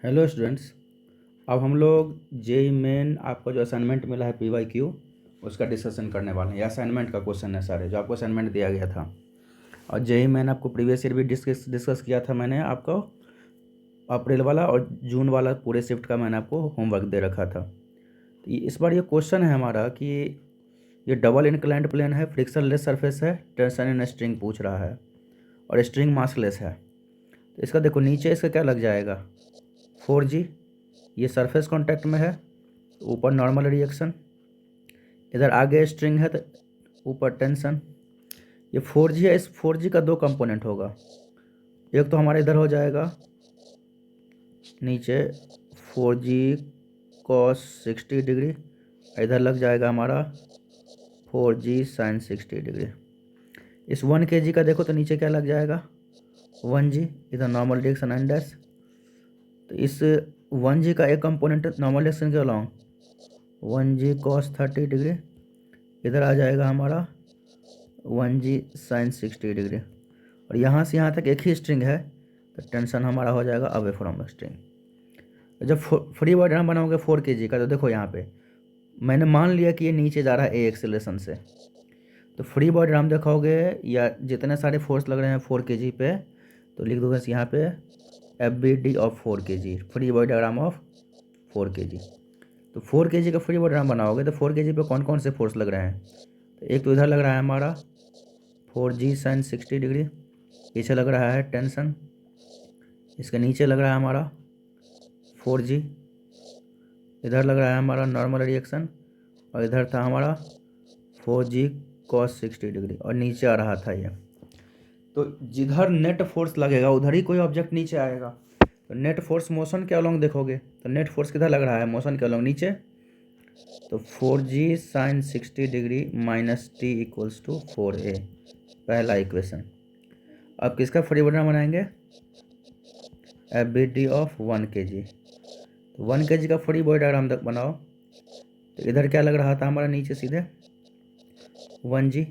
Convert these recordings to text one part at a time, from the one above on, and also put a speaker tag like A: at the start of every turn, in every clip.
A: Hello students. अब हम लोग जेई मेन आपको जो असाइनमेंट मिला है PYQ उसका डिस्कशन करने वाले हैं। ये असाइनमेंट का क्वेश्चन है सारे जो आपको असाइनमेंट दिया गया था। और जेई मेन आपको प्रीवियस ईयर भी डिस्कस किया था मैंने आपको। अप्रैल वाला और जून वाला पूरे शिफ्ट का मैंने आपको होमवर्क दे रखा था। तो इस बार ये क्वेश्चन है हमारा कि ये डबल इनक्लाइंड प्लेन है, फ्रिक्शनलेस सरफेस है, टेंशन इन स्ट्रिंग पूछ रहा है और स्ट्रिंग मासलेस है। तो इसका देखो नीचे इसका क्या लग जाएगा 4G। ये सरफेस कांटेक्ट में है, ऊपर नॉर्मल रिएक्शन, इधर आगे स्ट्रिंग है तो ऊपर टेंशन। ये 4G है, इस 4G का दो कंपोनेंट होगा। एक तो हमारे इधर हो जाएगा नीचे 4G cos 60 डिग्री, इधर लग जाएगा हमारा 4G sin 60 डिग्री। इस 1 kg का देखो तो नीचे क्या लग जाएगा 1G, इधर नॉर्मल रिएक्शन एंड डैश। तो इस 1G का एक कंपोनेंट नॉर्मल रिएक्शन के अलॉन्ग 1G cos 30 डिग्री, इधर आ जाएगा हमारा 1G sin 60 डिग्री। और यहाँ से यहाँ तक एक ही स्ट्रिंग है तो टेंशन हमारा हो जाएगा अवे फ्रॉम स्ट्रिंग। जब फ्री बॉडी डायग्राम बनाओगे 4 kg का तो देखो यहाँ पे मैंने मान लिया कि ये नीचे जा रहा है ए एक्सेलरेशन से। तो फ्री बॉडी डायग्राम देखोगे या जितने सारे फोर्स लग रहे हैं 4 kg पे तो लिख दोगे यहाँ पे FBD of 4 kg, free body diagram of 4 kg। तो 4 kg का फ्री बॉडी डायग्राम बनाओगे तो 4 kg पे कौन कौन से फोर्स लग रहे हैं। तो एक तो इधर लग रहा है हमारा 4G sin 60 डिग्री, पीछे लग रहा है टेंशन, इसके नीचे लग रहा है हमारा 4G, इधर लग रहा है हमारा नॉर्मल रिएक्शन और इधर था हमारा 4G cos 60 डिग्री और नीचे आ रहा था ये। तो जिधर नेट फोर्स लगेगा उधर ही कोई ऑब्जेक्ट नीचे आएगा। तो नेट फोर्स मोशन के अलॉन्ग देखोगे तो नेट फोर्स किधर लग रहा है मोशन के अलॉन्ग नीचे। तो 4G sin 60 degree minus T equals to 4A, पहला इक्वेशन। अब किसका फ्री बॉडी डायग्राम बनाएंगे FBD ऑफ 1 kg। तो 1 kg का फ्री बॉडी डायग्राम तक बनाओ। तो इधर क्या लग रहा था हमारा नीचे सीधे 1G,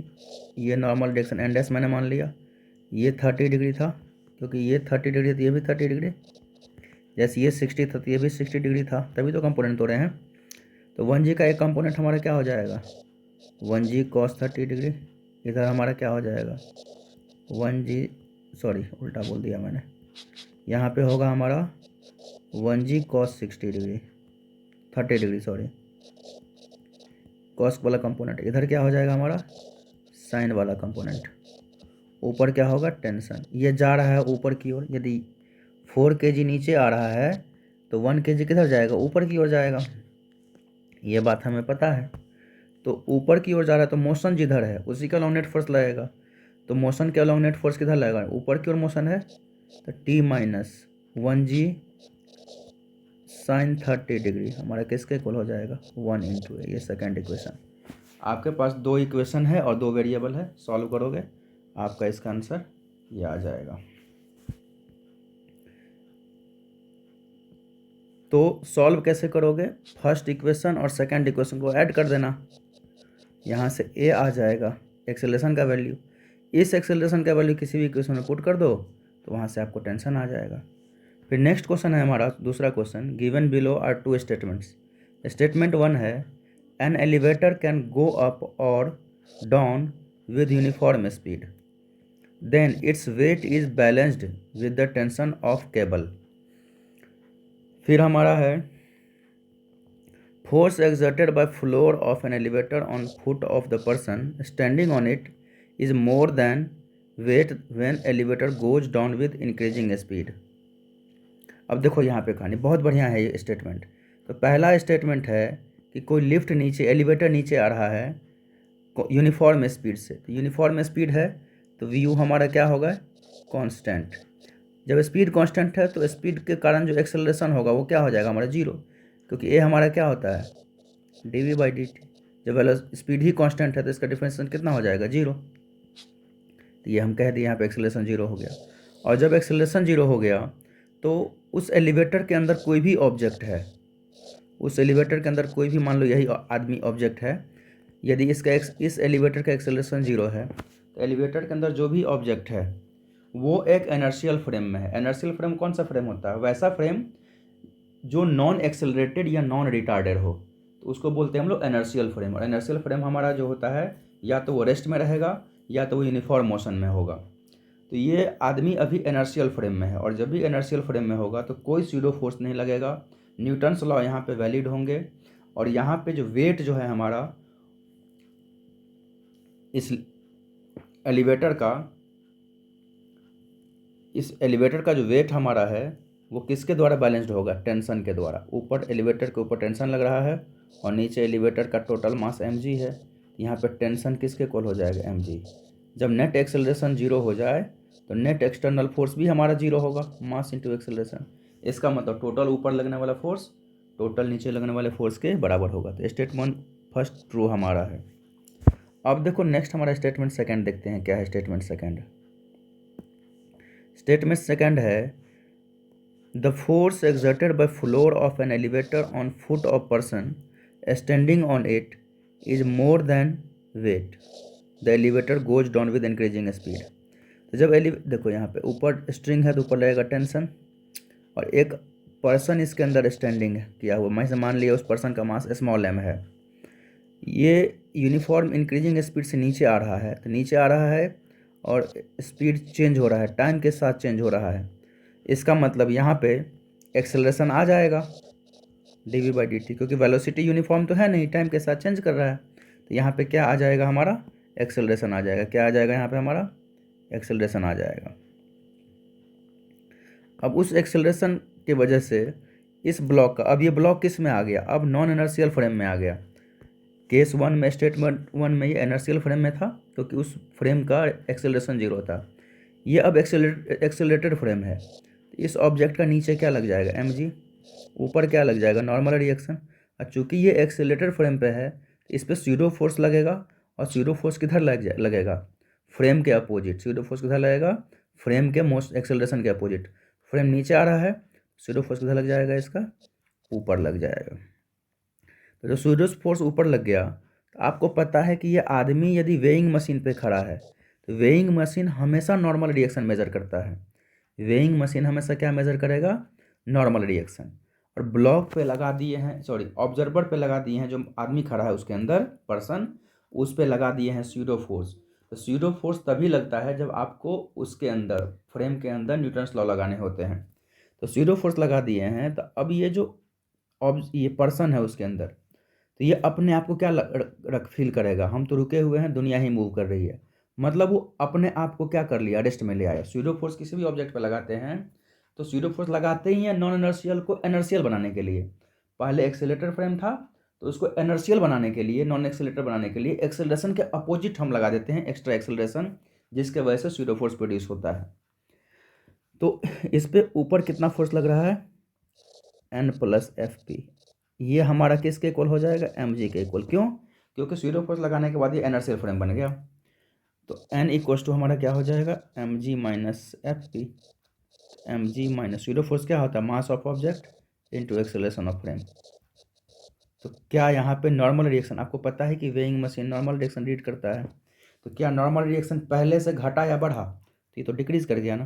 A: ये नॉर्मल डायरेक्शन एंड एस मैंने मान लिया। ये 30 डिग्री था क्योंकि ये 30 डिग्री तो ये भी 30 डिग्री, जैसे ये 60 था तो ये भी 60 डिग्री था, तभी तो कंपोनेंट तोड़े हैं। तो 1G का एक कंपोनेंट हमारा क्या हो जाएगा 1G cos 30 डिग्री, इधर हमारा क्या हो जाएगा 1G, सॉरी उल्टा बोल दिया मैंने, यहाँ पे होगा हमारा 1G cos 60 degree 30 degree sorry, cos वाला कंपोनेंट। इधर क्या हो जाएगा हमारा साइन वाला कंपोनेंट। ऊपर क्या होगा टेंशन, ये जा रहा है ऊपर की ओर। यदि 4 kg नीचे आ रहा है तो 1 kg किधर जाएगा ऊपर की ओर जाएगा, ये बात हमें पता है। तो ऊपर की ओर जा रहा है तो मोशन जिधर है उसी का अलॉन्ग नेट फोर्स लगेगा। तो मोशन के अलॉन्ग नेट फोर्स किधर लगेगा ऊपर की ओर मोशन है तो T minus 1G sign 30 degree हमारा किसके इक्वल हो जाएगा 1 इंटू ए। ये सेकेंड इक्वेशन। आपके पास दो इक्वेशन है और दो वेरिएबल है, सॉल्व करोगे आपका इसका आंसर ये आ जाएगा। तो सॉल्व कैसे करोगे, फर्स्ट इक्वेशन और सेकेंड इक्वेशन को ऐड कर देना, यहाँ से ए आ जाएगा एक्सेलरेशन का वैल्यू। इस एक्सेलरेशन का वैल्यू किसी भी इक्वेशन में पुट कर दो तो वहाँ से आपको टेंशन आ जाएगा। फिर नेक्स्ट क्वेश्चन है हमारा दूसरा question, given below are two statements. Statement 1 है an elevator can go up और down with uniform speed, then its weight is balanced with the tension of cable. फिर हमारा है force exerted by floor of an elevator on foot of the person standing on it is more than weight when elevator goes down with increasing speed। अब देखो यहाँ पे कहानी बहुत बढ़िया है ये स्टेटमेंट। तो पहला स्टेटमेंट है कि कोई लिफ्ट नीचे एलिवेटर नीचे आ रहा है यूनिफॉर्म स्पीड से। तो यूनिफॉर्म स्पीड है तो वी हमारा क्या होगा कांस्टेंट। जब स्पीड कांस्टेंट है तो स्पीड के कारण जो एक्सेलरेशन होगा वो क्या हो जाएगा हमारा जीरो, क्योंकि ए हमारा क्या होता है dv/dt। जब स्पीड ही कांस्टेंट है तो इसका डिफरेंशिएशन कितना हो जाएगा जीरो। तो ये हम कह दिए यहाँ पे एक्सेलरेशन जीरो हो गया। और जब एक्सेलरेशन जीरो हो गया तो उस एलिवेटर के अंदर कोई भी ऑब्जेक्ट है, उस एलिवेटर के अंदर कोई भी मान लो यही आदमी ऑब्जेक्ट है, यदि इस एलिवेटर का एक्सेलरेशन जीरो है तो एलिवेटर के अंदर जो भी ऑब्जेक्ट है वो एक इनर्शियल फ्रेम में है। इनर्शियल फ्रेम कौन सा फ्रेम होता है, वैसा फ्रेम जो नॉन एक्सेलरेटेड या नॉन रिटार्डेड हो तो उसको बोलते हैं हम लोग इनर्शियल फ्रेम। और इनर्शियल फ्रेम हमारा जो होता है या तो वो रेस्ट में रहेगा या तो वो यूनिफॉर्म मोशन में होगा। तो ये आदमी अभी इनर्शियल फ्रेम में है, और जब भी इनर्शियल फ्रेम में होगा तो कोई स्यूडो फोर्स नहीं लगेगा, न्यूटन्स लॉ यहाँ पे वैलिड होंगे। और यहाँ पे जो वेट जो है हमारा इस एलिवेटर का जो वेट हमारा है वो किसके द्वारा बैलेंस्ड होगा? टेंशन के द्वारा। ऊपर एलिवेटर के ऊपर टेंशन लग रहा है और नीचे एलिवेटर का टोटल मास mg है। यहाँ पे टेंशन किसके इक्वल हो जाएगा? mg। जब नेट एक्सेलरेशन 0 हो जाए तो नेट एक्सटर्नल फोर्स भी हमारा 0 होगा, मास इंटू एक्सेलरेशन। इसका मतलब टोटल ऊपर लगने वाला फोर्स टोटल नीचे लगने वाले फोर्स के बराबर होगा। तो स्टेटमेंट फर्स्ट ट्रू हमारा है। अब देखो नेक्स्ट हमारा स्टेटमेंट सेकंड देखते हैं क्या है। स्टेटमेंट सेकंड है the force exerted by floor of an elevator on foot of person standing on it is more than weight. The elevator goes down with increasing speed. तो जब देखो यहाँ पे ऊपर स्ट्रिंग है तो ऊपर लगेगा टेंशन, और एक पर्सन इसके अंदर स्टैंडिंग है किया हुआ। मैं से मान लिया उस पर्सन का मास स्मॉल m है। ये यूनिफॉर्म इंक्रीजिंग स्पीड से नीचे आ रहा है, तो नीचे आ रहा है और स्पीड चेंज हो रहा है, टाइम के साथ चेंज हो रहा है। इसका मतलब यहाँ पे एक्सेलरेशन आ जाएगा dv/dt, क्योंकि वेलोसिटी यूनिफॉर्म तो है नहीं, टाइम के साथ चेंज कर रहा है। तो यहाँ पे क्या आ जाएगा हमारा? एक्सेलरेशन आ जाएगा। क्या आ जाएगा यहाँ पे हमारा? एक्सेलरेशन आ जाएगा। अब उस एक्सेलरेशन की वजह से इस ब्लॉक का, अब ये ब्लॉक किस में आ गया? अब नॉन इनर्शियल फ्रेम में आ गया। केस 1 में, स्टेटमेंट 1 में ये इनर्शियल फ्रेम में था क्योंकि उस फ्रेम का एक्सेलरेशन 0 था। ये अब एक्सेलरेटेड फ्रेम है। इस ऑब्जेक्ट का नीचे क्या लग जाएगा? mg। ऊपर क्या लग जाएगा? Normal reaction. और चूंकि ये एक्सेलरेटेड फ्रेम पे है तो इस पर स्यूडो फोर्स लगेगा, और स्यूडो फोर्स किधर लगेगा? फ्रेम के अपोजिट। स्यूडो फोर्स किधर लगेगा? फ्रेम के मोस्ट एक्सेलरेशन के अपोजिट। फ्रेम नीचे आ रहा है, स्यूडो फोर्स किधर लग जाएगा? इसका ऊपर लग जाएगा। तो जो स्यूडो फोर्स ऊपर लग गया, तो आपको पता है कि ये आदमी यदि वेइंग मशीन पे खड़ा है तो वेइंग मशीन हमेशा नॉर्मल रिएक्शन मेजर करता है। वेइंग मशीन हमेशा क्या मेजर करेगा? Normal reaction. और ब्लॉक पे लगा दिए हैं, सॉरी ऑब्जर्वर पे लगा दिए हैं, जो आदमी खड़ा है उसके अंदर पर्सन, उस पे लगा दिए हैं स्यूडो फोर्स। तो स्यूडो फोर्स तभी लगता है जब आपको उसके अंदर, फ्रेम के अंदर न्यूटन्स लॉ लगाने होते हैं। तो स्यूडो फोर्स लगा दिए हैं, तो अब ये जो ये पर्सन है उसके अंदर, तो ये अपने आप को क्या रख फील करेगा? हम तो रुके हुए हैं, दुनिया ही मूव कर रही है। मतलब वो अपने आप को क्या कर लिया? रेस्ट में ले आया। स्यूडो फोर्स किसी भी ऑब्जेक्ट पे लगाते हैं तो स्यूडो फोर्स लगाते ही हैं नॉन इनर्शियल को एनर्शियल बनाने के लिए। पहले एक्सेलेटर फ्रेम था तो उसको एनर्शियल बनाने के लिए, नॉन एक्सेलेटर बनाने के लिए एक्सेलरेशन के अपोजिट हम लगा देते हैं एक्स्ट्रा एक्सेलरेशन, जिसके वजह से स्यूडो फोर्स प्रोड्यूस होता है। तो इस पे ऊपर कितना फोर्स लग रहा है? n+fp। ये हमारा किसके इक्वल हो जाएगा? mg के इक्वल। क्यों? क्योंकि स्यूडो फोर्स लगाने के बाद ये एनर्शियल फ्रेम बन गया। तो n इक्वल्स टू हमारा क्या हो जाएगा? mg minus fp। mg minus pseudo force क्या होता है? Mass of object into acceleration of frame. तो क्या यहाँ पे नॉर्मल रिएक्शन, आपको पता है कि weighing machine normal reaction read करता है, तो क्या नॉर्मल रिएक्शन पहले से घटा या बढ़ा? तो ये तो डिक्रीज कर गया ना।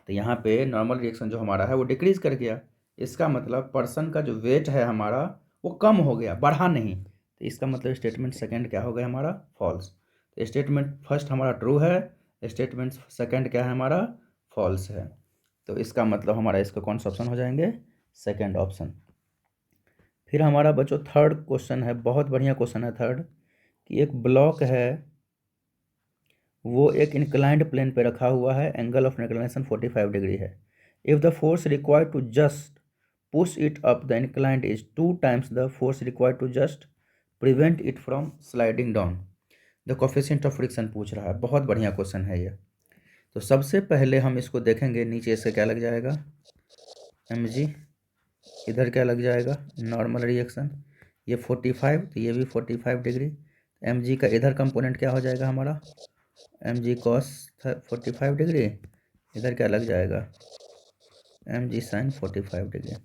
A: तो यहाँ पे नॉर्मल रिएक्शन जो हमारा है वो डिक्रीज कर गया। इसका मतलब पर्सन का जो वेट है हमारा वो कम हो गया, बढ़ा नहीं। तो इसका मतलब स्टेटमेंट सेकंड क्या हो गया हमारा? फॉल्स। तो स्टेटमेंट फर्स्ट हमारा ट्रू है, स्टेटमेंट सेकंड क्या है हमारा? फॉल्स है। तो इसका मतलब हमारा इसका कौन सा ऑप्शन हो जाएंगे? Second option. फिर हमारा बच्चों थर्ड क्वेश्चन है, बहुत बढ़िया क्वेश्चन है थर्ड, कि एक ब्लॉक है, वो एक इंक्लाइंड प्लेन पे रखा हुआ है, एंगल ऑफ इंक्लिनेशन 45 डिग्री है। If the force required to just push it up the inclined is 2 times the force required to just prevent it from sliding down, the coefficient of friction पूछ रहा है। बहुत बढ़िया question है ये। तो सबसे पहले हम इसको देखेंगे, नीचे से क्या लग जाएगा? mg। इधर क्या लग जाएगा? Normal reaction. ये 45, तो ये भी 45 डिग्री। mg का इधर कंपोनेंट क्या हो जाएगा हमारा? mg cos 45 degree. इधर क्या लग जाएगा? mg sin 45 degree.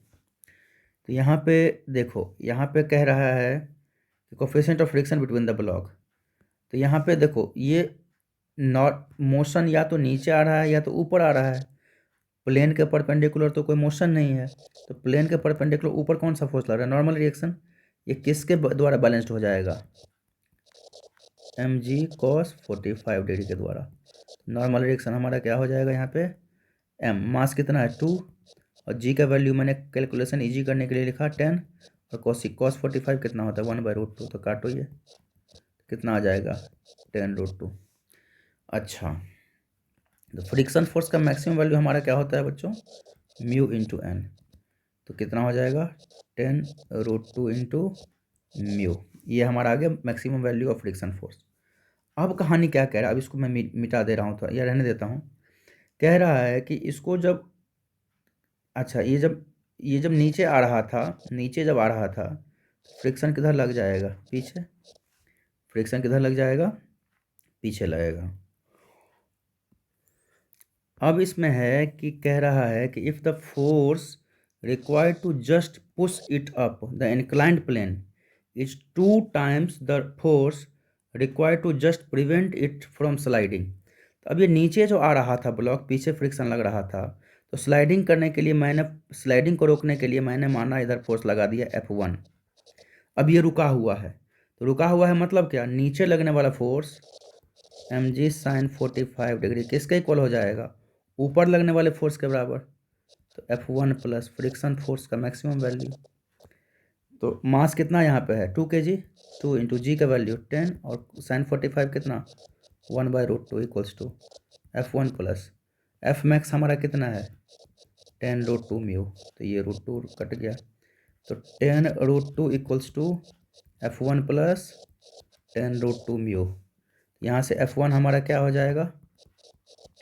A: तो यहाँ पे देखो, यहाँ पे कह रहा है कि coefficient of friction between the block. तो यहाँ पे देखो, ये नॉट मोशन या तो नीचे आ रहा है या तो ऊपर आ रहा है। प्लेन के परपेंडिकुलर तो कोई मोशन नहीं है, तो प्लेन के परपेंडिकुलर ऊपर कौन सा फोर्स लग रहा है, नॉर्मल रिएक्शन। ये किसके द्वारा बैलेंस्ड हो जाएगा, mg cos 45 डिग्री के द्वारा। नॉर्मल रिएक्शन हमारा क्या हो जाएगा यहाँ पे, m मास कितना है 2, और g का वैल्यू मैंने कैलकुलेशन इजी करने के लिए लिखा 10, और cos 45 कितना होता है 1/√2, तो काटो ये कितना आ जाएगा 10√2। अच्छा, तो फ्रिक्शन फोर्स का मैक्सिमम वैल्यू हमारा क्या होता है बच्चों, म्यू इंटू एन, तो कितना हो जाएगा 10√2 इंटू म्यू, ये हमारा आ गया maximum value of friction force. अब कहानी क्या कह रहा है, अब इसको मैं मिटा दे रहा हूँ, तो या रहने देता हूँ। कह रहा है कि इसको जब, अच्छा ये जब नीचे आ रहा था, नीचे जब आ रहा था, फ्रिक्शन किधर लग जाएगा, पीछे, फ्रिक्शन किधर लग जाएगा, पीछे लगेगा। अब इसमें है कि कह रहा है कि if the force required to just push it up the inclined plane is 2 times the force required to just prevent it from sliding। तो अब ये नीचे जो आ रहा था ब्लॉक, पीछे फ्रिक्शन लग रहा था, तो स्लाइडिंग करने के लिए मैंने, स्लाइडिंग को रोकने के लिए मैंने माना इधर फोर्स लगा दिया F1। अब ये रुका हुआ है, तो रुका हुआ है मतलब क्या, नीचे लगने वाला फोर्स mg sin 45 डिग्री किसके इक्वल हो जाएगा, ऊपर लगने वाले फोर्स के बराबर, तो F1 प्लस फ्रिक्शन फोर्स का मैक्सिमम वैल्यू। तो मास कितना यहाँ पे है 2 kg, 2 इंटू जी का वैल्यू 10, और sin 45 कितना 1/√2 equals to F1 plus F max हमारा कितना है 10√2 म्यू, तो ये √2 कट गया, तो 10√2 equals to F1 plus 10√2 mu. यहाँ से F1 हमारा क्या हो जाएगा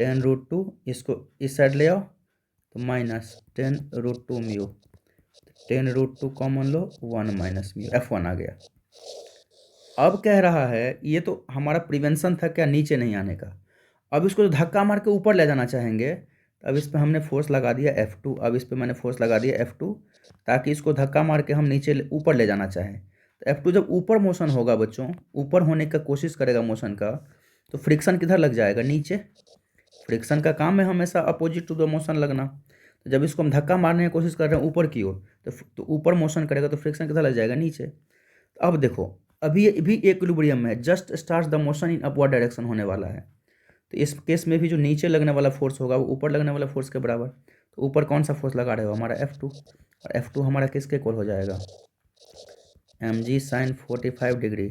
A: 10√2, इसको इस साइड ले आओ तो माइनस 10√2 म्यू, 10√2 कॉमन लो 1 माइनस म्यू, F1 आ गया। अब कह रहा है ये तो हमारा प्रिवेंशन था क्या, नीचे नहीं आने का। अब इसको जो धक्का मार के ऊपर ले जाना चाहेंगे, अब इस पर हमने फोर्स लगा दिया F2, अब इस पर मैंने फोर्स लगा दिया F2, ताकि इसको धक्का मार के हम नीचे ऊपर ले जाना चाहें। तो F2 जब ऊपर मोशन होगा बच्चों, ऊपर होने का कोशिश करेगा मोशन का, तो फ्रिक्शन किधर लग जाएगा, नीचे। फ्रिक्शन का काम है हमेशा अपोजिट टू द मोशन लगना, तो जब इसको हम धक्का मारने की कोशिश कर रहे हैं ऊपर की ओर, तो ऊपर मोशन करेगा, तो फ्रिक्शन किधर लग जाएगा, नीचे। तो अब देखो, अभी भी इक्विलिब्रियम में है, just start the motion in upward direction होने वाला है, तो इस केस में भी जो नीचे लगने वाला फोर्स होगा वो ऊपर लगने वाला फोर्स के बराबर। तो ऊपर कौन सा फोर्स लगा रहे हो, हमारा F2, और F2 हमारा किसके इक्वल हो जाएगा mg sin 45 degree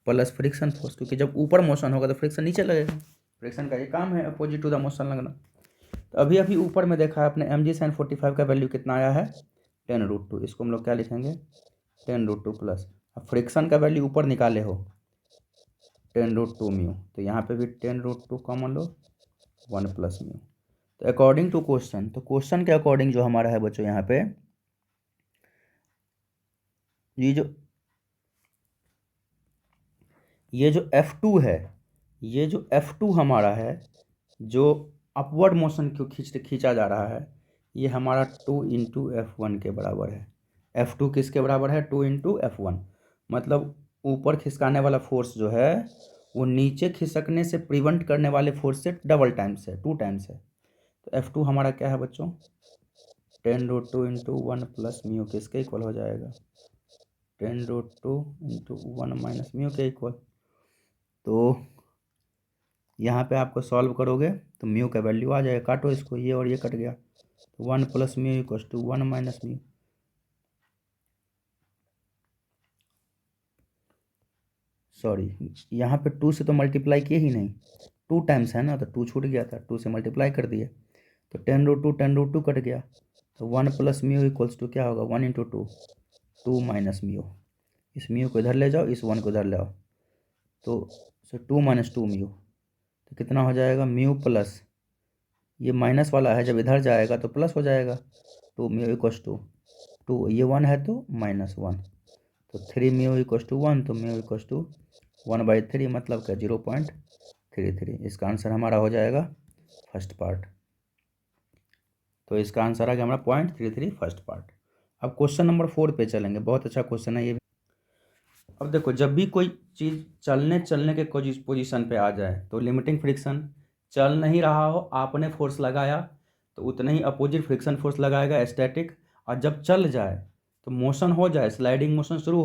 A: plus friction force, क्योंकि जब ऊपर मोशन होगा तो फ्रिक्शन नीचे लगेगा, फ्रिक्शन का ये काम है अपोजिट टू द मोशन लगना। तो अभी अभी ऊपर में देखा है अपने mg sin 45 का वैल्यू कितना आया है 10√2, इसको हम लोग क्या लिखेंगे 10√2 प्लस, अब फ्रिक्शन का वैल्यू ऊपर निकाले हो 10√2 म्यू, तो यहाँ पे भी 10√2 कॉमन लो 1 प्लस म्यू। तो अकॉर्डिंग टू क्वेश्चन, तो क्वेश्चन के अकॉर्डिंग जो हमारा है बच्चों यहाँ पे, ये जो F2 है, ये जो F2 हमारा है, जो अपवर्ड मोशन को खींचा जा रहा है, ये हमारा 2 इंटू F1 के बराबर है। F2 किसके बराबर है 2 इंटू F1, मतलब ऊपर खिसकाने वाला फोर्स जो है वो नीचे खिसकने से प्रिवेंट करने वाले फोर्स से डबल टाइम्स है, 2 टाइम्स है। तो F2 हमारा क्या है बच्चों 10√2 इंटू 1 प्लस म्यू किसके इक्वल हो जाएगा 10√2 इंटू 1 माइनस म्यू के इक्वल। तो यहाँ पे आपको सॉल्व करोगे तो म्यू का वैल्यू आ जाएगा, काटो इसको, ये और ये कट गया, तो 1 plus mu equal to 1 minus mu. Sorry, यहाँ पे 2 से तो मल्टीप्लाई किए ही नहीं, 2 टाइम्स है ना, तो 2 छूट गया था, 2 से मल्टीप्लाई कर दिए, तो 10√2 कट गया, तो 1 प्लस म्यू इक्वल्स टू क्या होगा 1 इंटू 2, 2 माइनस म्यू, इस म्यू को इधर ले जाओ, इस 1 को इधर ले आओ, तो 2 माइनस 2 म्यू, तो कितना हो जाएगा म्यू प्लस, ये माइनस वाला है जब इधर जाएगा तो प्लस हो जाएगा, 2 म्यू इक्वल्स टू 2, ये 1 है तो -1, तो 3 म्यू इक्वल्स टू 1, तो म्यू इक्वल्स टू 1/3, मतलब क्या 0.33। इसका आंसर हमारा हो जाएगा फर्स्ट पार्ट। तो इसका आंसर आ गया हमारा 0.33 फर्स्ट पार्ट। अब क्वेश्चन नंबर 4 पे चलेंगे, बहुत अच्छा क्वेश्चन है ये भी। अब देखो, जब भी कोई चीज़ चलने के पोजीशन पे आ जाए, तो लिमिटिंग फ्रिक्शन, चल नहीं रहा हो, आपने फोर्स लगाया, तो उतना ही अपोजिट फ्रिक्शन फोर्स लगाएगा स्टैटिक, और जब चल जाए तो मोशन हो जाए, स्लाइडिंग मोशन शुरू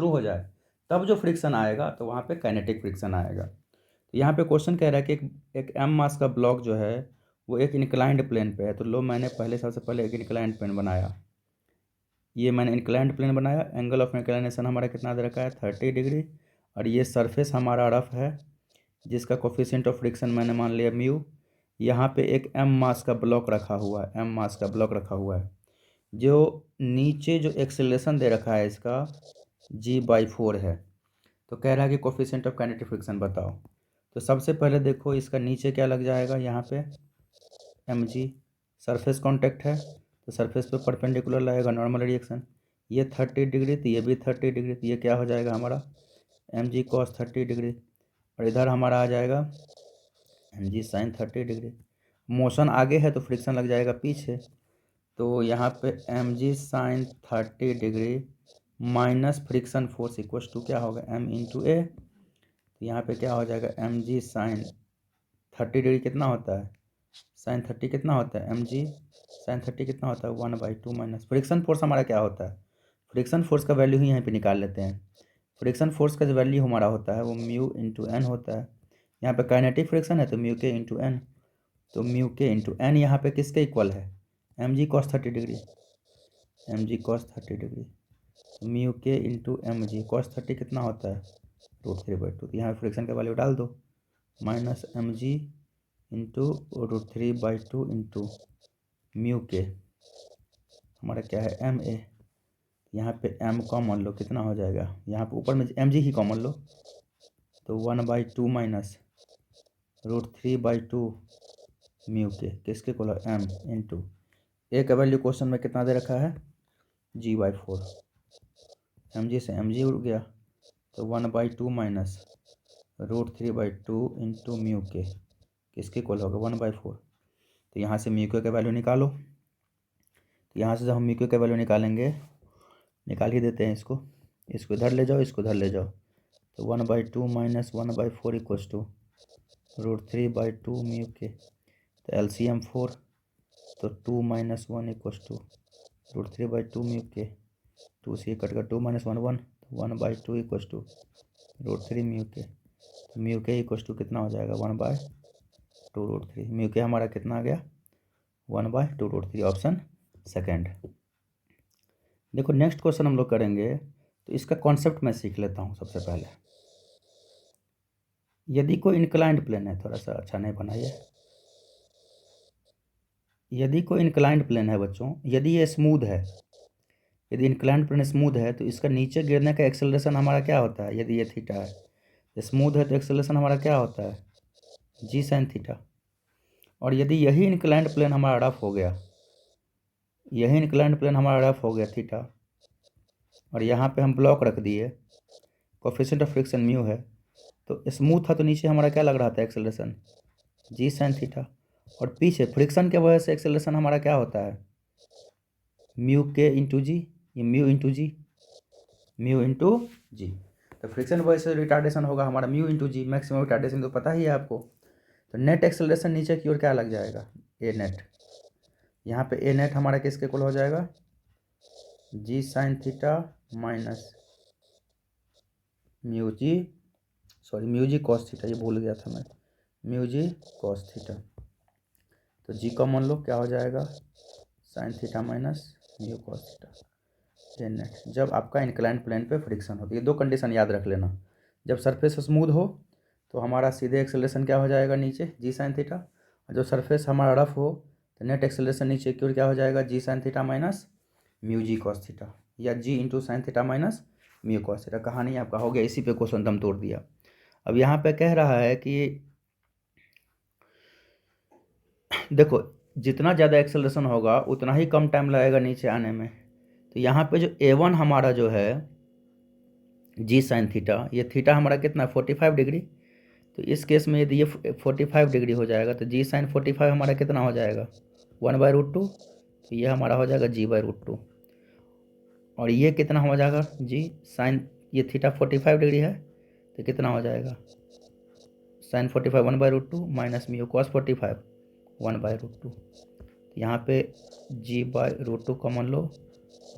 A: हो जाए, तब जो फ्रिक्शन आएगा तो वहाँ पे काइनेटिक फ्रिक्शन आएगा। तो यहाँ पे क्वेश्चन कह रहा है कि एक एम मास का ब्लॉक जो है वो एक इंक्लाइंड प्लेन पे है। तो लो, मैंने सबसे पहले एक इंक्लाइंड प्लेन बनाया। ये मैंने इंक्लाइंड प्लेन बनाया, एंगल ऑफ इंक्लाइनेशन हमारा कितना दे रखा है 30 डिग्री, और ये सरफेस हमारा रफ है जिसका कोफिशिएंट ऑफ फ्रिक्शन मैंने मान लिया म्यू। यहाँ पे एक एम मास का ब्लॉक रखा हुआ है, जो नीचे जो एक्सेलरेशन दे रखा है इसका g/4 है। तो कह रहा है कि कोफिशिएंट ऑफ काइनेटिक फ्रिक्शन बताओ। तो सबसे पहले देखो इसका नीचे क्या लग जाएगा, यहाँ पे mg, सरफेस कांटेक्ट है तो सरफेस पे परपेंडिकुलर लगेगा नॉर्मल रिएक्शन। ये 30 डिग्री तो ये भी 30 डिग्री, तो ये क्या हो जाएगा हमारा mg cos 30 डिग्री, और इधर हमारा आ जाएगा mg sin 30 डिग्री। मोशन आगे है तो फ्रिक्शन लग जाएगा पीछे, तो यहाँ पे mg sin 30 degree minus friction force equals to क्या होगा m इंटू ए। तो यहाँ पे क्या हो जाएगा mg sin 30 डिग्री कितना होता है, sin 30 कितना होता है mg sin 30 कितना होता है 1/2 माइनस फ्रिक्शन फोर्स हमारा क्या होता है, फ्रिक्शन फोर्स का वैल्यू ही यहीं पे निकाल लेते हैं। फ्रिक्शन फोर्स का जो वैल्यू हमारा होता है वो म्यू इंटू एन होता है। यहाँ पे काइनेटिक फ्रिक्शन है तो म्यू के इंटू एन, तो म्यू के इंटू एन यहाँ पे किसके इक्वल है mg cos 30 डिग्री, तो म्यू के इंटू mg cos 30 कितना होता है √3/2। तो यहाँ फ्रिक्शन का वैल्यू डाल दो, minus mg into √3/2 into mu के हमारा क्या है एम ए। यहाँ पे m कॉमन लो, कितना हो जाएगा, यहाँ पे ऊपर में mg ही कॉमन लो, तो 1/2 माइनस √3/2 म्यू के किसके को m इंटू ए का वैल्यू क्वेश्चन में कितना दे रखा है g/4, mg से mg उड़ गया तो 1/2 माइनस √3/2 इंटू म्यू के किसके इक्वल होगा 1/4। तो यहाँ से म्यू के का वैल्यू निकालो, तो यहाँ से जब हम म्यू के का वैल्यू निकालेंगे, निकाल ही देते हैं इसको इधर ले जाओ, इसको इधर ले जाओ, तो 1/2 माइनस 1/4 इक्वल्स टू √3/2 म्यू के। तो LCM 4, तो 2 माइनस 1 इक्वल्स टू √3/2 म्यू के, 2 से कट कर 2 माइनस 1 1, तो 1/2 इक्वल्स टू √3 म्यू के। तो म्यू के इक्वल्स टू कितना हो जाएगा 1/2 √3। म्यू के हमारा कितना आ गया 1/2 √3, ऑप्शन सेकेंड। देखो नेक्स्ट क्वेश्चन हम लोग करेंगे, तो इसका कॉन्सेप्ट मैं सीख लेता हूँ सबसे पहले। यदि कोई इंक्लाइंड प्लेन है, थोड़ा सा अच्छा नहीं बनाइए, यदि कोई इंक्लाइंड प्लेन है बच्चों, यदि ये स्मूथ है, यदि इंक्लाइंड प्लेन स्मूथ है तो इसका नीचे गिरने का एक्सेलरेशन हमारा क्या होता है, यदि ये थीटा है स्मूथ है तो एक्सेलरेशन हमारा क्या होता है g sin थीटा। और यदि यही इंक्लाइंड प्लेन हमारा रफ हो गया, यही इंक्लाइंड प्लेन हमारा रफ हो गया थीटा, और यहाँ पे हम ब्लॉक रख दिए, कोफिशिएंट ऑफ फ्रिक्शन म्यू है, तो स्मूथ था तो नीचे हमारा क्या लग रहा था एक्सेलरेशन g sin थीटा, और पीछे फ्रिक्शन के वजह से एक्सेलरेशन हमारा क्या होता है म्यू के इंटू जी, ये म्यू इंटू जी। तो फ्रिक्शन वजह से रिटार्डेशन होगा हमारा म्यू इंटू जी, मैक्सिमम रिटार्डेशन तो पता ही है आपको। तो नेट एक्सेलरेशन नीचे की ओर क्या लग जाएगा ए नेट, यहाँ पे ए नेट हमारा किसके इक्वल हो जाएगा g sin theta minus mu g cos theta, ये भूल गया था मैं, म्यू जी कॉस थीटा। तो जी कॉमन लो, क्या हो जाएगा sign theta minus mu cos theta net. जब आपका इंक्लाइंड प्लेन पे फ्रिक्शन हो, तो ये दो कंडीशन याद रख लेना। जब सरफेस स्मूथ हो तो हमारा सीधे एक्सेलरेशन क्या हो जाएगा नीचे जी साइन थीटा, और जब सरफेस हमारा रफ हो तो नेट एक्सेलरेशन नीचे की ओर क्या हो जाएगा g sine theta minus mu g cos theta, या g into sine theta minus mu cos theta. कहानी आपका हो गया, इसी पे क्वेश्चन दम तोड़ दिया। अब यहाँ पे कह रहा है कि देखो जितना ज़्यादा एक्सेलरेशन होगा उतना ही कम टाइम लगेगा नीचे आने में। तो यहाँ पे जो A1 हमारा जो है जी साइन थीटा, ये थीटा हमारा कितना 45 डिग्री, तो इस केस में यदि ये 45 डिग्री हो जाएगा तो जी साइन 45 हमारा कितना हो जाएगा 1/√2, तो ये हमारा हो जाएगा g/√2, और ये कितना हो जाएगा जी साइन, ये थीटा 45 डिग्री है तो कितना हो जाएगा साइन 45 1/√2 माइनस म्यू कॉस 45 1/√2। यहाँ पे g/√2 common low,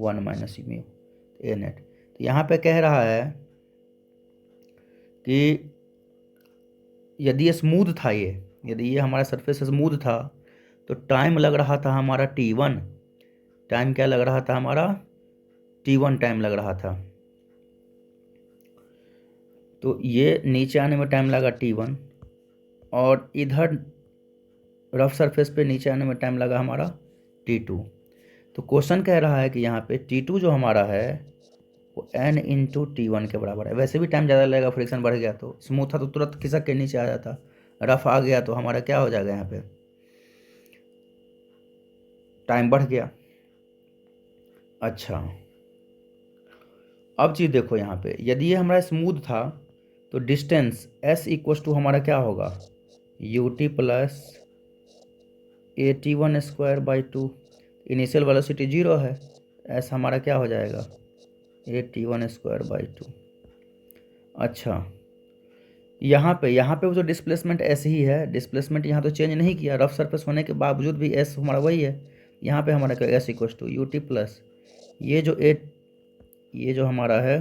A: 1 minus mu A net. तो यहाँ पे कह रहा है कि यदि ये स्मूथ था, यदि ये हमारा सरफेस स्मूथ था तो टाइम लग रहा था हमारा t1। टाइम क्या लग रहा था हमारा? t1 टाइम लग रहा था। तो ये नीचे आने में टाइम लगा t1 और इधर रफ सरफेस पे नीचे आने में टाइम लगा हमारा t2। तो क्वेश्चन कह रहा है कि यहाँ पे t2 जो हमारा है वो n इंटू t1 के बराबर है। वैसे भी टाइम ज़्यादा लगेगा, फ्रिक्शन बढ़ गया तो। स्मूथ था तो तुरंत खिसक के नीचे आ जाता, रफ आ गया तो हमारा क्या हो जाएगा, यहाँ पे टाइम बढ़ गया। अच्छा, अब चीज़ देखो यहाँ पे, यदि ये हमारा स्मूथ था तो डिस्टेंस s इक्वस टू हमारा क्या होगा, ut plus at1²/2। Initial velocity 0 है, s हमारा क्या हो जाएगा, at1²/2। अच्छा, यहाँ पे वो जो डिस्प्लेसमेंट s ही है, डिस्प्लेसमेंट यहाँ तो चेंज नहीं किया, रफ सरफेस होने के बावजूद भी s हमारा वही है। यहाँ पे हमारा क्या, s equals to ut plus ये जो हमारा है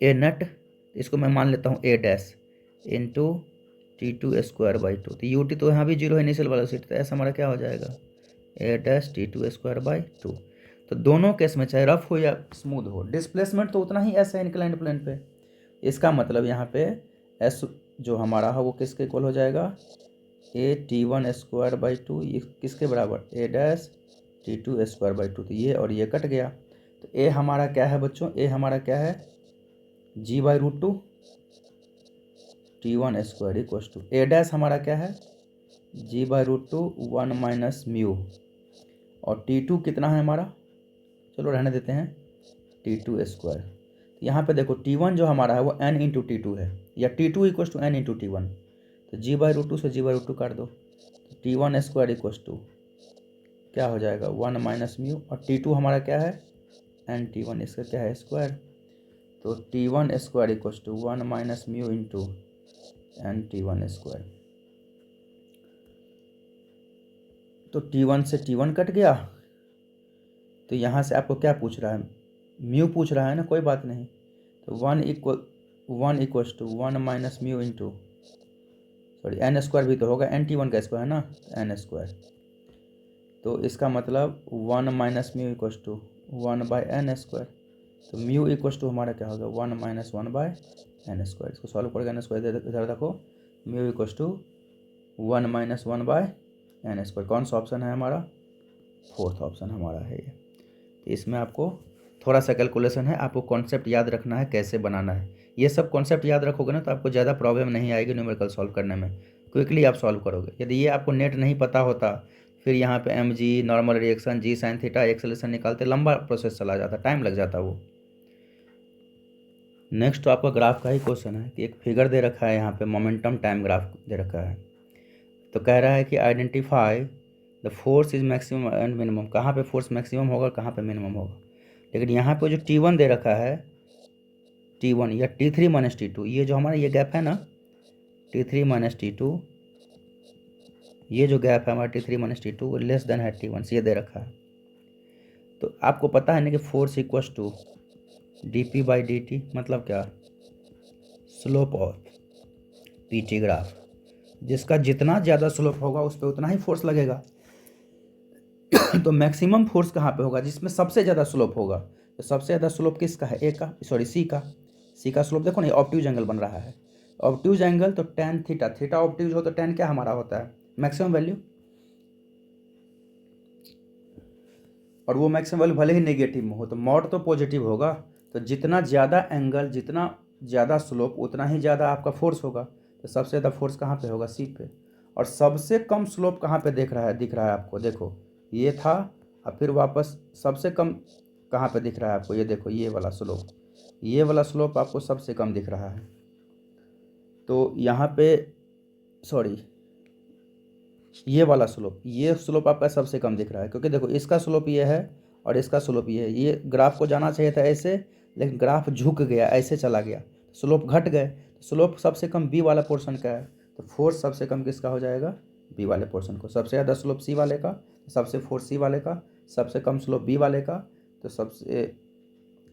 A: ए नेट, इसको मैं मान लेता हूँ a डैश इंटू t2²/2। तो ut तो यहाँ भी 0 है इनिशियल वेलोसिटी, तो s हमारा क्या हो जाएगा, a डैश t2²/2। तो दोनों केस में चाहे रफ हो या स्मूथ हो, डिस्प्लेसमेंट तो उतना ही s है इंक्लाइंड प्लेन पे। इसका मतलब यहाँ पे s जो हमारा है वो किसके इक्वल हो जाएगा, at1²/2। ये किसके बराबर, a डैश t2²/2। तो ये और ये कट गया, तो a हमारा क्या है बच्चों, a हमारा क्या है, g/√2 t1² equals to a dash हमारा क्या है, g/√2 1 माइनस म्यू, और t2 कितना है हमारा, चलो रहने देते हैं, t2²। यहाँ पे देखो t1 जो हमारा है वो n इंटू t2 है, या t2 equals to n into t1। तो g/√2 से g/√2 काट दो, तो t1² इक्वस टू क्या हो जाएगा, 1 माइनस म्यू, और t2 हमारा क्या है, n t1, इसका क्या है स्क्वायर। तो t1² equals to 1 minus mu into n t1²। तो t1 से t1 कट गया, तो यहाँ से आपको क्या पूछ रहा है, म्यू पूछ रहा है ना, कोई बात नहीं। तो 1 equals to 1 minus mu into, sorry n² भी तो होगा, n t1 का स्क्वायर है ना, n²। तो इसका मतलब 1 minus mu equals to 1/n²। तो म्यू इक्वस टू हमारा क्या होगा, 1 माइनस 1/n²। इसको सॉल्व करके n² इधर देखो, mu equals to 1 minus 1/n²। कौन सा ऑप्शन है हमारा, फोर्थ ऑप्शन हमारा है ये। तो इसमें आपको थोड़ा सा कैलकुलेशन है, आपको कॉन्सेप्ट याद रखना है कैसे बनाना है। ये सब कॉन्सेप्ट याद रखोगे ना तो आपको ज़्यादा प्रॉब्लम नहीं आएगी न्यूमेरिकल सॉल्व करने में, क्विकली आप सॉल्व करोगे। यदि ये आपको नेट नहीं पता होता, फिर यहाँ पे mg, normal reaction, g sin theta, acceleration निकालते लंबा प्रोसेस चला जाता, टाइम लग जाता वो। नेक्स्ट तो आपका ग्राफ का ही क्वेश्चन है कि एक फिगर दे रखा है यहाँ पे, मोमेंटम टाइम ग्राफ दे रखा है। तो कह रहा है कि identify the force is maximum and minimum, कहाँ पे फोर्स मैक्सिमम होगा, कहाँ पे मिनिमम होगा। लेकिन यहाँ पे जो t1 दे रखा है, t1 या t3 माइनस t2, ये जो हमारा ये गैप है ना, t3 माइनस t2, ये जो गैप है हमारा t3 minus t2 less than है t1 से, ये दे रखा है। तो आपको पता है ना कि फोर्स इक्वस टू dp/dt, मतलब क्या, स्लोप ऑफ pt ग्राफ। जिसका जितना ज़्यादा स्लोप होगा उस पर उतना ही फोर्स लगेगा। तो मैक्सिमम फोर्स कहाँ पे होगा, जिसमें सबसे ज़्यादा स्लोप होगा। तो सबसे ज़्यादा स्लोप किसका है, ए का, सॉरी सी का। सी का स्लोप देखो ना, ऑब्ट्यूज एंगल बन रहा है, ऑब्ट्यूज एंगल तो tan थीटा, थीटा ऑब्ट्यूज हो तो tan क्या हमारा होता है, मैक्सिमम वैल्यू। और वो मैक्सिमम वैल्यू भले ही नेगेटिव में हो तो मॉड तो पॉजिटिव होगा। तो जितना ज़्यादा एंगल, जितना ज़्यादा स्लोप, उतना ही ज़्यादा आपका फोर्स होगा। तो सबसे ज़्यादा फोर्स कहाँ पे होगा, सी पे। और सबसे कम स्लोप कहाँ पे दिख रहा है आपको, देखो ये था, और फिर वापस सबसे कम कहाँ पे दिख रहा है आपको, ये देखो ये वाला स्लोप, ये वाला स्लोप आपको सबसे कम दिख रहा है। तो यहाँ पे सॉरी, ये वाला स्लोप, ये स्लोप आपका सबसे कम दिख रहा है, क्योंकि देखो इसका स्लोप ये है और इसका स्लोप ये है। ये ग्राफ को जाना चाहिए था ऐसे, लेकिन ग्राफ झुक गया, ऐसे चला गया, स्लोप घट गए। स्लोप सबसे कम बी वाला पोर्शन का है, तो फोर्स सबसे कम किसका हो जाएगा, बी वाले पोर्शन को, सबसे ज़्यादा स्लोप सी वाले का, सबसे फोर्स सी वाले का, सबसे कम स्लोप बी वाले का, तो सबसे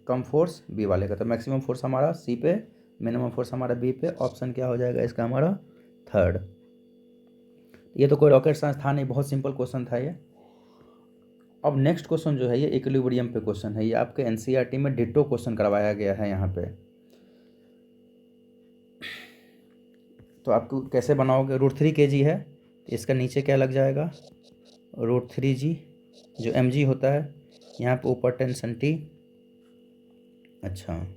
A: कम फोर्स बी वाले का। तो मैक्सिमम फोर्स हमारा सी पे, मिनिमम फोर्स हमारा बी पे। ऑप्शन क्या हो जाएगा इसका हमारा? थर्ड। ये तो कोई रॉकेट साइंस था नहीं, बहुत सिंपल क्वेश्चन था ये। अब नेक्स्ट क्वेश्चन जो है ये इक्विलिब्रियम पे क्वेश्चन है। ये आपके एनसीईआरटी में डिट्टो क्वेश्चन करवाया गया है यहाँ पे। तो आपको कैसे बनाओगे? √3 kg है, तो इसका नीचे क्या लग जाएगा? √3g जो mg होता है, यहाँ पे ऊपर टेंशन t। अच्छा,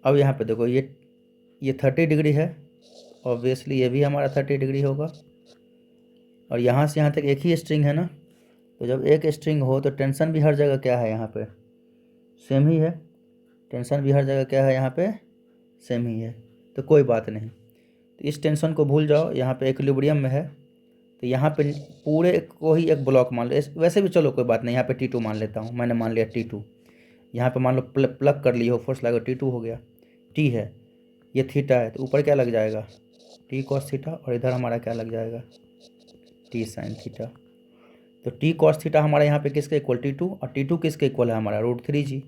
A: अब यहाँ पे देखो ये 30 डिग्री है, ऑब्वियसली ये भी हमारा 30 डिग्री होगा। और यहाँ से यहाँ तक एक ही स्ट्रिंग है ना, तो जब एक स्ट्रिंग हो तो टेंशन भी हर जगह क्या है? यहाँ पे सेम ही है। टेंशन भी हर जगह क्या है? यहाँ पे सेम ही है। तो कोई बात नहीं, तो इस टेंशन को भूल जाओ। यहाँ पे इक्विलिब्रियम में है, तो यहाँ पे पूरे को ही एक ब्लॉक मान लो। वैसे भी चलो कोई बात नहीं, यहाँ पे T2 मान लेता हूँ, मैंने मान लिया T2। यहाँ पे मान लो प्लग कर ली हो, फोर्स लगा, T2 हो गया। T है, ये थीटा है, तो ऊपर क्या लग जाएगा? T cos थीटा, और इधर हमारा क्या लग जाएगा? T sin theta. तो T cos थीटा हमारा यहाँ पे किसके इक्वल? T2। और T2 किसके इक्वल है हमारा? √3g।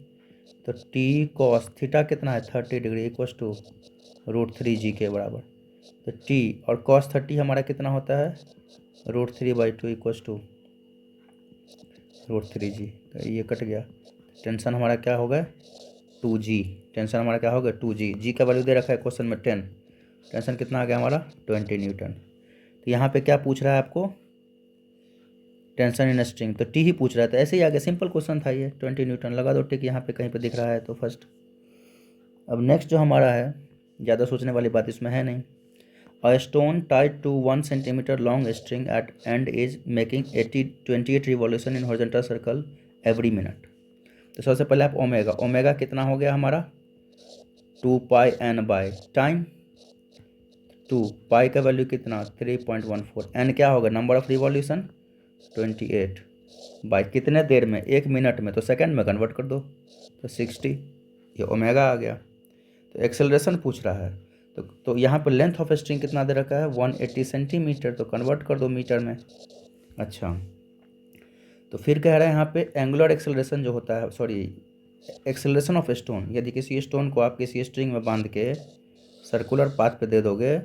A: तो T cos थीटा कितना है? 30 डिग्री इक्वल टू √3g के बराबर। तो T और cos 30 हमारा कितना होता है? √3/2 इक्वल टू √3g। तो ये कट गया। टेंशन हमारा क्या होगा? 2g। टेंशन हमारा क्या होगा? 2g। जी का वैल्यू दे रखा है क्वेश्चन में 10। टेंशन कितना आ गया हमारा? 20 न्यूटन। तो यहाँ पे क्या पूछ रहा है आपको? टेंशन इन स्ट्रिंग, तो टी ही पूछ रहा था। ऐसे ही आगे सिंपल क्वेश्चन था ये। 20 न्यूटन लगा दो टिक यहाँ पे, कहीं पे दिख रहा है तो फर्स्ट। अब नेक्स्ट जो हमारा है, ज़्यादा सोचने वाली बात इसमें है नहीं। A stone tied to 1 centimetre long string at end is making 28 revolution in horizontal circle every minute. तो सबसे पहले आप ओमेगा कितना हो गया हमारा? 2πn by time 2। पाई का वैल्यू कितना? 3.14। एन क्या होगा? नंबर ऑफ रिवॉल्यूशन 28 बाय कितने देर में? 1 मिनट में, तो सेकंड में कन्वर्ट कर दो, तो 60। ये ओमेगा आ गया। तो एक्सेलरेशन पूछ रहा है, तो यहाँ पर लेंथ ऑफ स्ट्रिंग कितना दे रखा है? 180 सेंटीमीटर, तो कन्वर्ट कर दो मीटर में। अच्छा, तो फिर कह रहा है यहाँ पे एंगुलर एक्सेलरेशन जो होता है, सॉरी एक्सेलरेशन ऑफ स्टोन। यदि किसी स्टोन को आप किसी स्ट्रिंग में बांध के सर्कुलर पाथ पे दे दोगे,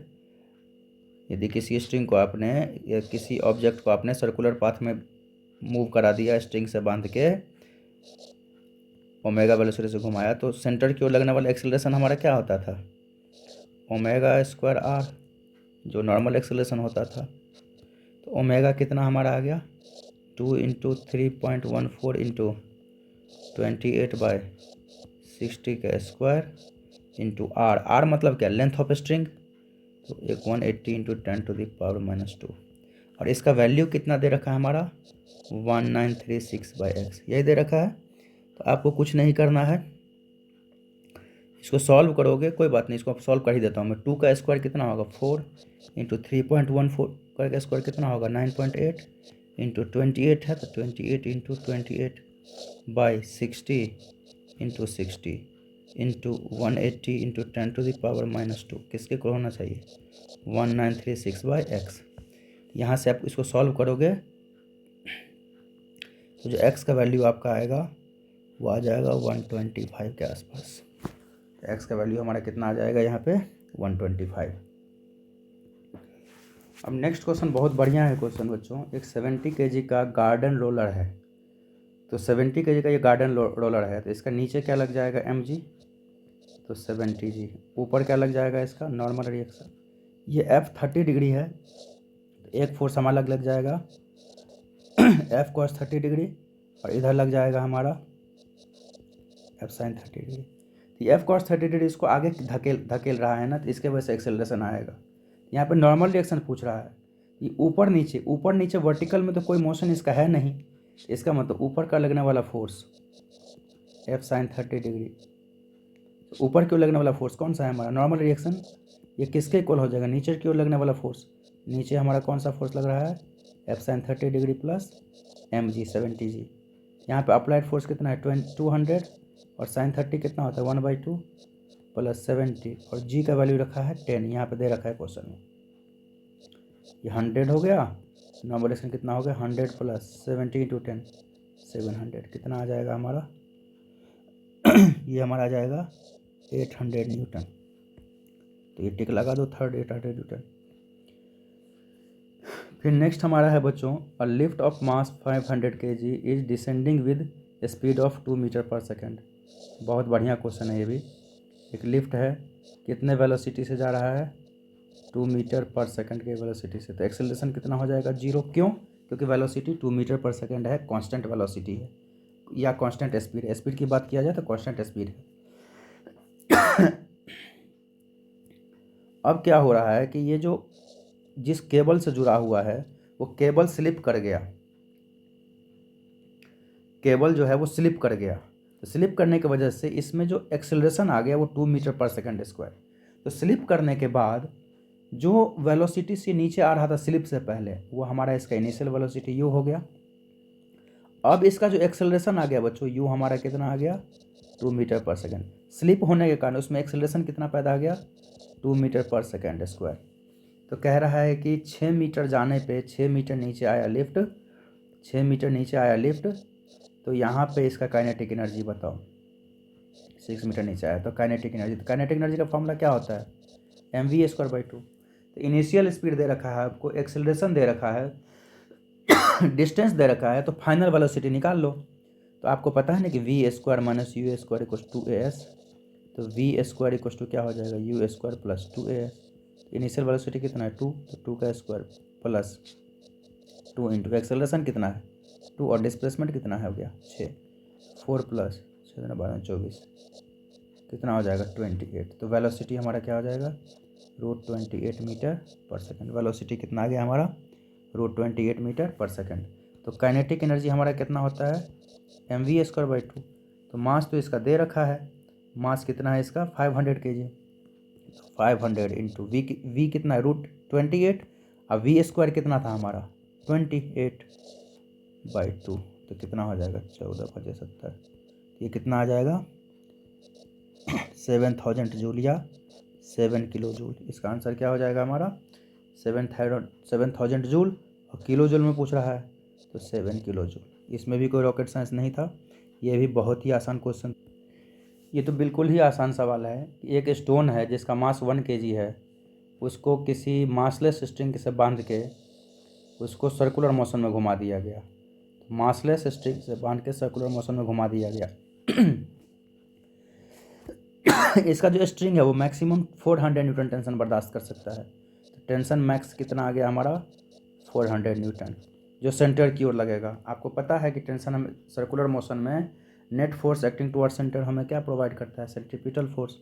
A: यदि किसी स्ट्रिंग को आपने या किसी ऑब्जेक्ट को आपने सर्कुलर पाथ में मूव करा दिया स्ट्रिंग से बांध के, ओमेगा वेलोसिटी से घुमाया, तो सेंटर की ओर लगने वाला एक्सेलरेशन हमारा क्या होता था? ω²r, जो नॉर्मल एक्सेलरेशन होता था। तो ओमेगा कितना हमारा आ गया? 2 × 3.14 × 28/60 का स्क्वायर इंटू r। r मतलब क्या? Length of string. तो एक 180 × 10⁻²। और इसका वैल्यू कितना दे रखा है हमारा? 1936/x, यही दे रखा है। तो आपको कुछ नहीं करना है, इसको सॉल्व करोगे, कोई बात नहीं, इसको सॉल्व कर ही देता हूँ मैं। 2 का स्क्वायर कितना होगा? 4 × 3.14 का स्क्वायर कितना होगा? 9.8 × 28 है, तो 28 × 28/60 × 60 इंटू 180 × 10⁻²। किसके को होना चाहिए? 1936/x। यहाँ से आप इसको सॉल्व करोगे तो जो x का वैल्यू आपका आएगा वो आ जाएगा 125 के आसपास। x का वैल्यू हमारा कितना आ जाएगा यहाँ पे? 125। अब नेक्स्ट क्वेश्चन बहुत बढ़िया है क्वेश्चन बच्चों। एक 70 kg का गार्डन रोलर है। तो 70 kg का ये गार्डन रोलर है, तो इसका नीचे क्या लग जाएगा? mg। तो 70g। ऊपर क्या लग जाएगा इसका? Normal reaction. ये F 30 डिग्री है, तो एक फोर्स हमारा लग जाएगा F cos 30 डिग्री, और इधर लग जाएगा हमारा F sin 30 डिग्री। तो F cos 30 डिग्री इसको आगे धकेल रहा है ना, तो इसके वजह से एक्सेलरेशन आएगा। यहाँ पे नॉर्मल रिएक्शन पूछ रहा है। ये ऊपर नीचे वर्टिकल में तो कोई मोशन इसका है नहीं, इसका मतलब ऊपर का लगने वाला फोर्स F sin 30 डिग्री। ऊपर की ओर लगने वाला फोर्स कौन सा है हमारा? Normal reaction. ये किसके इक्वल हो जाएगा? नीचे की ओर लगने वाला फोर्स। नीचे हमारा कौन सा फोर्स लग रहा है? F sin 30 degree plus mg 70g। यहाँ पे अप्लाइड फोर्स कितना है? 200, और sin 30 कितना होता है? 1/2 प्लस 70, और g का वैल्यू रखा है 10, यहाँ पे दे रखा है क्वेश्चन में। ये 100 हो गया, नॉर्मल एक्सेलरेशन कितना हो गया 100 प्लस 70 इंटू 10 700, कितना आ जाएगा हमारा ये हमारा आ जाएगा 800 न्यूटन। तो ये टिक लगा दो थर्ड 800 न्यूटन। फिर नेक्स्ट हमारा है बच्चों, a lift of mass 500 kg is descending with speed of 2 metre per second. बहुत बढ़िया क्वेश्चन है ये भी। एक लिफ्ट है, कितने वेलोसिटी से जा रहा है 2 मीटर पर सेकंड के वेलोसिटी से, तो एक्सेलरेशन कितना हो जाएगा 0। क्यों? क्योंकि वेलोसिटी 2 मीटर पर सेकंड है, कांस्टेंट वेलोसिटी है या कांस्टेंट स्पीड है। स्पीड की बात किया जाए तो कांस्टेंट स्पीड है। अब क्या हो रहा है कि ये जो जिस केबल से जुड़ा हुआ है वो केबल स्लिप कर गया, केबल जो है वो स्लिप कर गया। तो स्लिप करने की वजह से इसमें जो एक्सेलरेशन आ गया वो 2 मीटर पर सेकंड स्क्वायर। तो स्लिप करने के बाद जो वेलोसिटी से नीचे आ रहा था स्लिप से पहले, वो हमारा इसका इनिशियल वेलोसिटी यू हो गया। अब इसका जो एक्सेलरेशन आ गया बच्चों, यू हमारा कितना आ गया 2 मीटर पर सेकंड। स्लिप होने के कारण उसमें एक्सेलरेशन कितना पैदा आ गया 2 मीटर पर सेकंड स्क्वायर। तो कह रहा है कि 6 मीटर जाने पे 6 मीटर नीचे आया लिफ्ट, 6 मीटर नीचे आया लिफ्ट, तो यहाँ पे इसका काइनेटिक एनर्जी बताओ। 6 मीटर नीचे आया तो काइनेटिक एनर्जी, तो काइनेटिक एनर्जी का फॉर्मूला क्या होता है mv²/2। तो इनिशियल स्पीड दे रखा है आपको, एक्सेलरेशन दे रखा है, डिस्टेंस दे रखा है, तो फाइनल वेलोसिटी निकाल लो। तो आपको पता है ना कि v² minus u² equals to as, तो v² इक्वल्स टू क्या हो जाएगा u² plus 2as। Initial velocity कितना है 2, तो 2 का स्क्वायर प्लस 2 इंटू एक्सेलरेशन कितना है 2 और डिस्प्लेसमेंट कितना है हो गया 6, 4 प्लस 6 12 24, कितना हो जाएगा 28। तो वेलोसिटी हमारा क्या हो जाएगा √28 मीटर पर सेकंड। वेलोसिटी कितना आ गया हमारा √28 मीटर पर सेकंड। तो काइनेटिक एनर्जी हमारा कितना होता है mv²/2। तो मास तो इसका दे रखा है, मास कितना है इसका 500 kg, 500 इंटू वी कितना है √28, अब v² कितना था हमारा 28/2, तो कितना हो जाएगा 14 × 70, ये कितना आ जाएगा 7000 जूल या 7 किलो जूल। इसका आंसर क्या हो जाएगा हमारा 7000 जूल, और किलो जूल में पूछ रहा है तो 7 किलो जूल। इसमें भी कोई रॉकेट साइंस नहीं था, ये भी बहुत ही आसान क्वेश्चन। ये तो बिल्कुल ही आसान सवाल है। एक स्टोन है जिसका मास 1 kg है, उसको किसी मासलेस स्ट्रिंग से बांध के उसको सर्कुलर मोशन में घुमा दिया गया। मासलेस स्ट्रिंग से बांध के सर्कुलर मोशन में घुमा दिया गया। इसका जो स्ट्रिंग है वो मैक्सिमम 400 न्यूटन टेंशन बर्दाश्त कर सकता है। तो टेंशन मैक्स कितना आ गया हमारा 400 न्यूटन, जो सेंटर की ओर लगेगा। आपको पता है कि टेंशन हम सर्कुलर मोशन में net force acting toward centre हमें क्या प्रोवाइड करता है सेंट्रीपिटल फोर्स।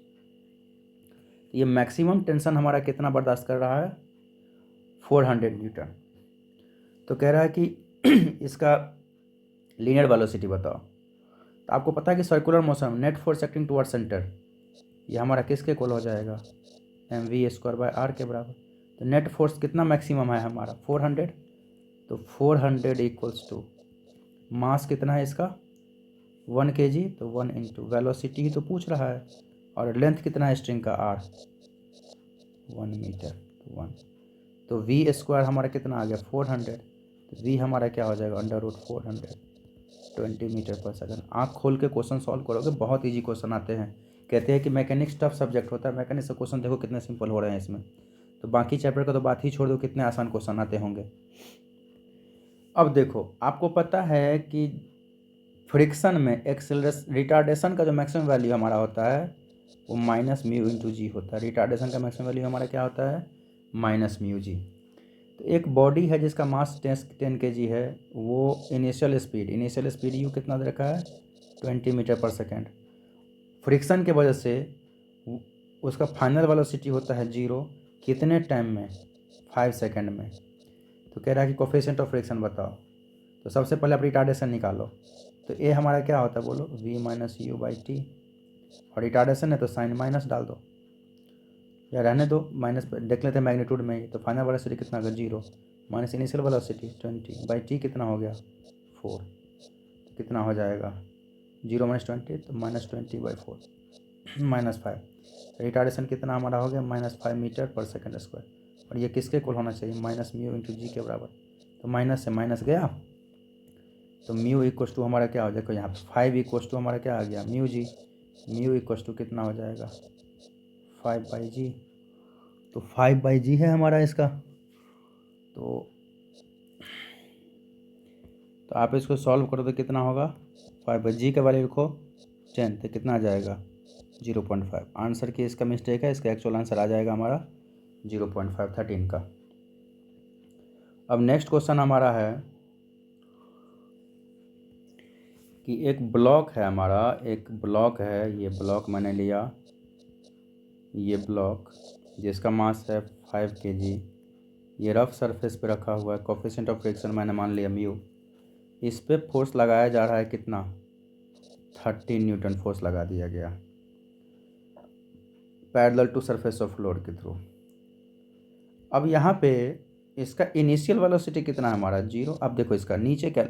A: ये मैक्सिमम टेंशन हमारा कितना बर्दाश्त कर रहा है 400 न्यूटन। तो कह रहा है कि इसका लीनियर वेलोसिटी बताओ। तो आपको पता है कि circular motion net force acting toward centre ये हमारा किसके इक्वल हो जाएगा mv²/r के बराबर। तो नेट फोर्स कितना मैक्सिमम है हमारा 400, तो 400 इक्वल्स टू मास कितना है इसका 1 kg, तो 1 इंटू वेलोसिटी ही तो पूछ रहा है, और लेंथ कितना है स्ट्रिंग का r 1 मीटर 1, तो v² हमारा कितना आ गया 400, तो v हमारा क्या हो जाएगा √400 20 मीटर पर सेकंड। आँख खोल के क्वेश्चन सॉल्व करोगे, बहुत ईजी क्वेश्चन आते हैं। कहते हैं कि मैकेनिक्स टफ सब्जेक्ट होता है, मैकेनिक्स से क्वेश्चन देखो कितने सिंपल हो रहे हैं इसमें। तो बाकी चैप्टर का तो बात ही छोड़ दो, कितने आसान क्वेश्चन आते होंगे। अब देखो, आपको पता है कि फ्रिक्शन में एक्सेलरेशन रिटार्डेशन का जो मैक्सिमम वैल्यू हमारा होता है वो -μ/g होता है। रिटार्डेशन का मैक्सिमम वैल्यू हमारा क्या होता है -μg। तो एक बॉडी है जिसका मास 10 kg है, वो इनिशियल स्पीड यू कितना दे रखा है 20 मीटर पर सेकेंड। फ्रिक्शन के वजह से उसका फाइनल वेलोसिटी होता है 0, कितने टाइम में 5 सेकेंड में। तो कह रहा है कि कोफिशिएंट ऑफ फ्रिक्शन बताओ। तो सबसे पहले आप रिटार्डेशन निकालो। तो ए हमारा क्या होता है बोलो v-u/t, और रिटार्डेशन है तो साइन माइनस डाल दो या रहने दो, माइनस देख लेते हैं मैग्नीट्यूड में ही। तो फाइनल वेलोसिटी कितना होगा 0 माइनस इनिशियल वेलोसिटी 20/t कितना हो गया 4, तो कितना हो जाएगा 0 - 20 तो -20/4 -5। रिटार्डेशन कितना हमारा हो गया -5 मीटर पर सेकंड स्क्वायर। और ये किसके इक्वल होना चाहिए, माइनस म्यू इंटू जी के बराबर। तो माइनस से माइनस गया, तो म्यू इक्वस टू हमारा क्या हो जाएगा, यहाँ पे 5 इक्वस टू हमारा क्या आ गया, mu g. Mu equals to कितना हो जाएगा, 5/g। तो 5/g है हमारा इसका। तो आप इसको सॉल्व करो तो कितना होगा, 5/g का वैल्यू लिखो 10, तो कितना आ जाएगा 0.5। आंसर की इसका मिस्टेक है, इसका एक्चुअल आंसर आ जाएगा हमारा 0.5 13 का। अब नेक्स्ट क्वेश्चन हमारा है कि एक ब्लॉक है हमारा, एक ब्लॉक है, ये ब्लॉक मैंने लिया, ये ब्लॉक जिसका मास है 5 kg, ये रफ सरफेस पे रखा हुआ है, कोफिशिएंट ऑफ फ्रिक्शन मैंने मान लिया म्यू। इस पे फोर्स लगाया जा रहा है कितना, 30 न्यूटन फोर्स लगा दिया गया parallel to surface of floor के थ्रू। अब यहाँ पे इसका इनिशियल वेलोसिटी कितना है हमारा, 0। अब देखो इसका नीचे क्या